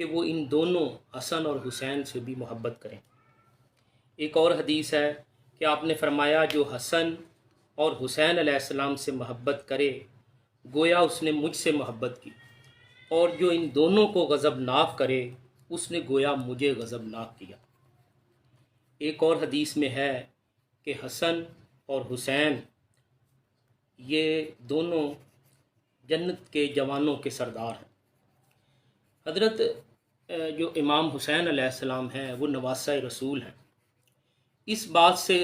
کہ وہ ان دونوں حسن اور حسین سے بھی محبت کریں۔ ایک اور حدیث ہے کہ آپ نے فرمایا جو حسن اور حسین علیہ السلام سے محبت کرے گویا اس نے مجھ سے محبت کی، اور جو ان دونوں کو غضبناک کرے اس نے گویا مجھے غضبناک کیا۔ ایک اور حدیث میں ہے کہ حسن اور حسین یہ دونوں جنت کے جوانوں کے سردار ہیں۔ حضرت جو امام حسین علیہ السلام ہیں وہ نواسہ رسول ہیں۔ اس بات سے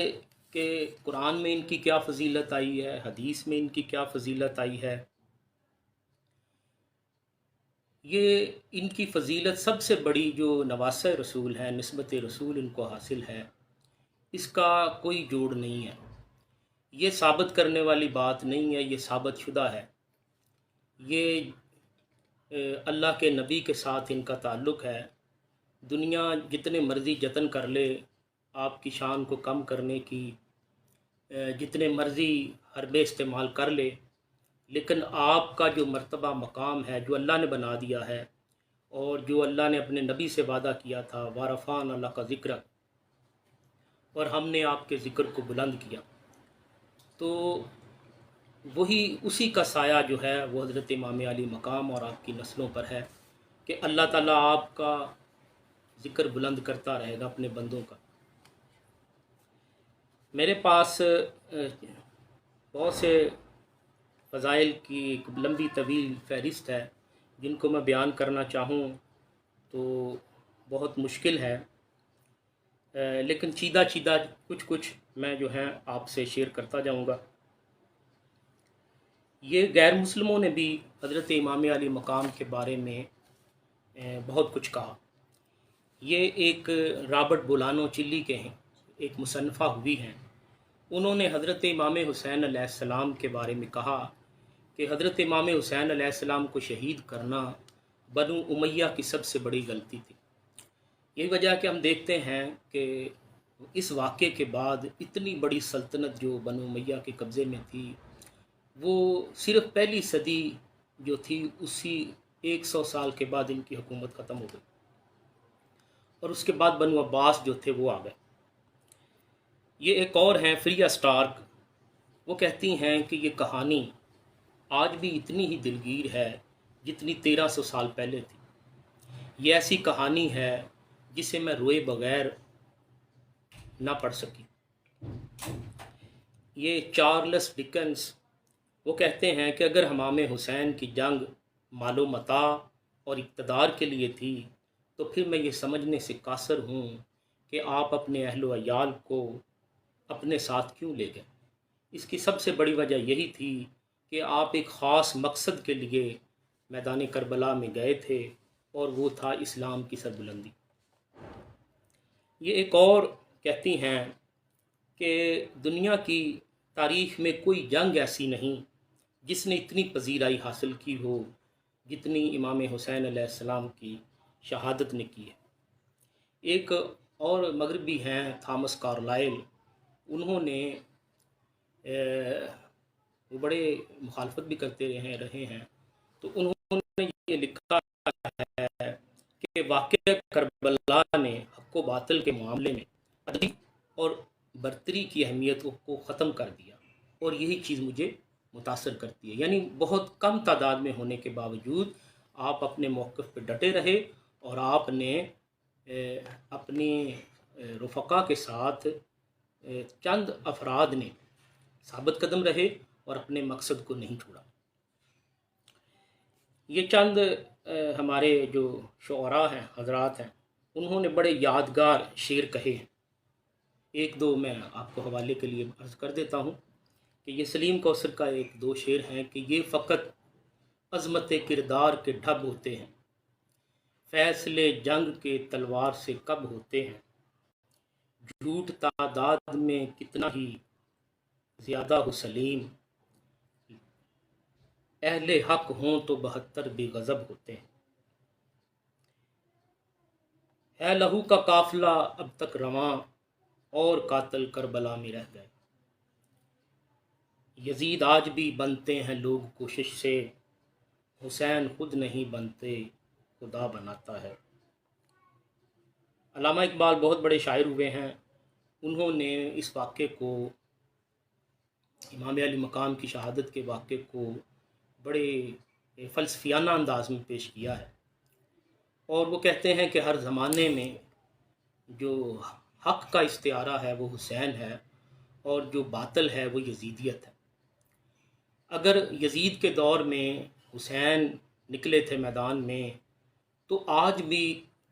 کہ قرآن میں ان کی کیا فضیلت آئی ہے، حدیث میں ان کی کیا فضیلت آئی ہے، یہ ان کی فضیلت سب سے بڑی جو نواسہ رسول ہیں، نسبت رسول ان کو حاصل ہے، اس کا کوئی جوڑ نہیں ہے۔ یہ ثابت کرنے والی بات نہیں ہے، یہ ثابت شدہ ہے۔ یہ اللہ کے نبی کے ساتھ ان کا تعلق ہے۔ دنیا جتنے مرضی جتن کر لے آپ کی شان کو کم کرنے کی، جتنے مرضی حربے استعمال کر لے، لیکن آپ کا جو مرتبہ مقام ہے جو اللہ نے بنا دیا ہے، اور جو اللہ نے اپنے نبی سے وعدہ کیا تھا وَرَفَعْنَا لَكَ ذِكْرَكَ، اور ہم نے آپ کے ذکر کو بلند کیا، تو وہی اسی کا سایہ جو ہے وہ حضرت امام علی مقام اور آپ کی نسلوں پر ہے کہ اللہ تعالیٰ آپ کا ذکر بلند کرتا رہے گا اپنے بندوں کا۔ میرے پاس بہت سے فضائل کی ایک لمبی طویل فہرست ہے، جن کو میں بیان کرنا چاہوں تو بہت مشکل ہے، لیکن چیدہ چیدہ کچھ میں جو ہے آپ سے شیئر کرتا جاؤں گا۔ یہ غیر مسلموں نے بھی حضرت امام علی مقام کے بارے میں بہت کچھ کہا۔ یہ ایک رابرٹ بولانو چلی کے ہیں، ایک مصنفہ ہوئی ہیں، انہوں نے حضرت امام حسین علیہ السلام کے بارے میں کہا کہ حضرت امام حسین علیہ السلام کو شہید کرنا بنو امیہ کی سب سے بڑی غلطی تھی۔ یہی وجہ کہ ہم دیکھتے ہیں کہ اس واقعے کے بعد اتنی بڑی سلطنت جو بنو امیہ کے قبضے میں تھی، وہ صرف پہلی صدی جو تھی اسی 100 سال کے بعد ان کی حکومت ختم ہو گئی، اور اس کے بعد بنو عباس جو تھے وہ آ گئے۔ یہ ایک اور ہیں فریہ سٹارک، وہ کہتی ہیں کہ یہ کہانی آج بھی اتنی ہی دلگیر ہے جتنی 1300 سال پہلے تھی۔ یہ ایسی کہانی ہے جسے میں روئے بغیر نہ پڑھ سکی۔ یہ چارلس ڈکنس وہ کہتے ہیں کہ اگر امام حسین کی جنگ مال و متاع اور اقتدار کے لیے تھی تو پھر میں یہ سمجھنے سے قاصر ہوں کہ آپ اپنے اہل و عیال کو اپنے ساتھ کیوں لے گئے۔ اس کی سب سے بڑی وجہ یہی تھی کہ آپ ایک خاص مقصد کے لیے میدان کربلا میں گئے تھے، اور وہ تھا اسلام کی سربلندی۔ یہ ایک اور کہتی ہیں کہ دنیا کی تاریخ میں کوئی جنگ ایسی نہیں جس نے اتنی پذیرائی حاصل کی ہو جتنی امام حسین علیہ السلام کی شہادت نے کی ہے۔ ایک اور مغربی ہیں تھامس کارلائل، انہوں نے وہ بڑے مخالفت بھی کرتے رہے ہیں، تو انہوں نے یہ لکھا ہے کہ واقعہ کربلا نے حق و باطل کے معاملے میں عدل اور برتری کی اہمیت کو ختم کر دیا، اور یہی چیز مجھے متاثر کرتی ہے۔ یعنی بہت کم تعداد میں ہونے کے باوجود آپ اپنے موقف پہ ڈٹے رہے، اور آپ نے اپنی رفقا کے ساتھ چند افراد نے ثابت قدم رہے اور اپنے مقصد کو نہیں چھوڑا۔ یہ چند ہمارے جو شعراء ہیں، حضرات ہیں، انہوں نے بڑے یادگار شعر کہے ہیں۔ ایک دو میں آپ کو حوالے کے لیے عرض کر دیتا ہوں کہ یہ سلیم کوثر کا ایک دو شعر ہیں کہ یہ فقط عظمت کردار کے ڈھب ہوتے ہیں، فیصلے جنگ کے تلوار سے کب ہوتے ہیں، جھوٹ تعداد میں کتنا ہی زیادہ ہو سلیم، اہل حق ہوں تو 72 بے غضب ہوتے ہیں، ہے لہو کا قافلہ اب تک رواں اور قاتل کربلا میں رہ گئے، یزید آج بھی بنتے ہیں لوگ کوشش سے، حسین خود نہیں بنتے خدا بناتا ہے۔ علامہ اقبال بہت بڑے شاعر ہوئے ہیں، انہوں نے اس واقعے کو، امام علی مقام کی شہادت کے واقعے کو بڑے فلسفیانہ انداز میں پیش کیا ہے، اور وہ کہتے ہیں کہ ہر زمانے میں جو حق کا استعارہ ہے وہ حسین ہے، اور جو باطل ہے وہ یزیدیت ہے۔ اگر یزید کے دور میں حسین نکلے تھے میدان میں، تو آج بھی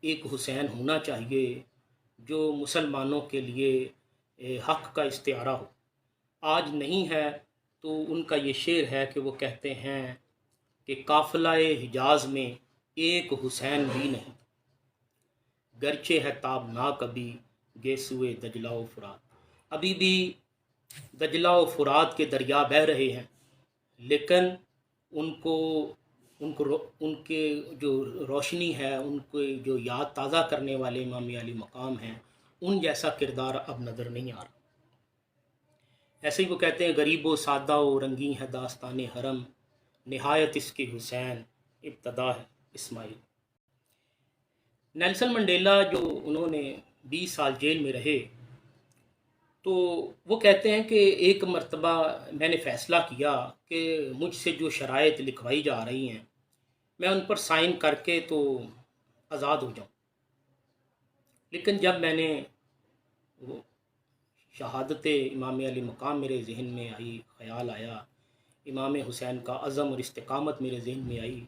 ایک حسین ہونا چاہیے جو مسلمانوں کے لیے حق کا استعارہ ہو۔ آج نہیں ہے تو ان کا یہ شعر ہے کہ وہ کہتے ہیں کہ قافلہ حجاز میں ایک حسین بھی نہیں، گرچہ ہے تابناک ابھی گیسوئے دجلہ و فرات۔ ابھی بھی دجلہ و فرات کے دریا بہہ رہے ہیں، لیکن ان کے جو روشنی ہے، ان کے جو یاد تازہ کرنے والے امام علی مقام ہیں، ان جیسا کردار اب نظر نہیں آ رہا۔ ایسے ہی وہ کہتے ہیں غریب و سادہ و رنگی ہے داستان حرم، نہایت اس کے حسین ابتدا ہے اسماعیل۔ نیلسن منڈیلا جو انہوں نے 20 سال جیل میں رہے، تو وہ کہتے ہیں کہ ایک مرتبہ میں نے فیصلہ کیا کہ مجھ سے جو شرائط لکھوائی جا رہی ہیں میں ان پر سائن کر کے تو آزاد ہو جاؤں، لیکن جب میں نے وہ شہادت امام علی مقام میرے ذہن میں آئی، خیال آیا، امام حسین کا عزم اور استقامت میرے ذہن میں آئی،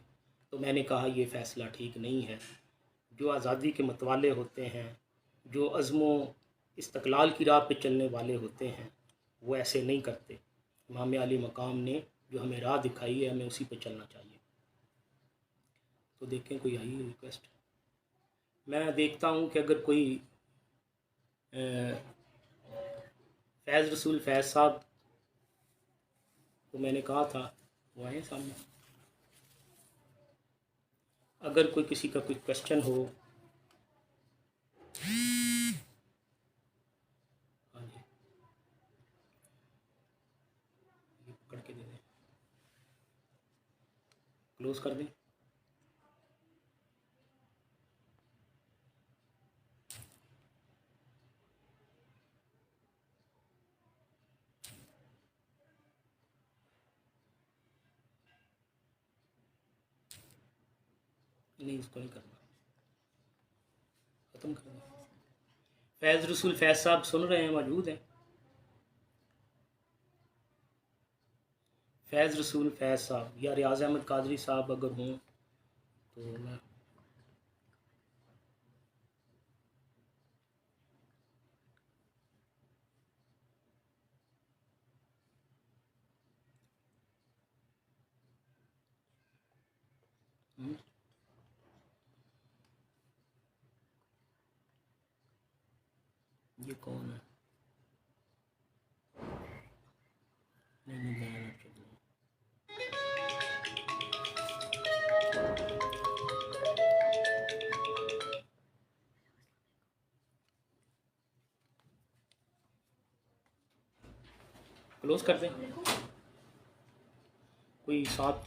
تو میں نے کہا یہ فیصلہ ٹھیک نہیں ہے۔ جو آزادی کے متوالے ہوتے ہیں، جو عزم و استقلال کی راہ پہ چلنے والے ہوتے ہیں، وہ ایسے نہیں کرتے۔ امام علی مقام نے جو ہمیں راہ دکھائی ہے، ہمیں اسی پہ چلنا چاہیے۔ تو دیکھیں کوئی آئی ریکویسٹ، میں دیکھتا ہوں کہ اگر کوئی فیض رسول فیض صاحب کو میں نے کہا تھا وہ آئے سامنے، اگر کوئی کسی کا کوئی کوشچن ہو۔ ہاں جی، یہ پکڑ کے دے دیں، کلوز کر دیں۔ نہیں، اس کو نہیں کرنا، ختم کر دیں۔ فیض رسول فیض صاحب سن رہے ہیں، موجود ہیں؟ فیض رسول فیض صاحب یا ریاض احمد قادری صاحب اگر ہوں تو میں یہ کون ہے؟ نہیں میں کلوز کر دیں، کوئی ساتھ تو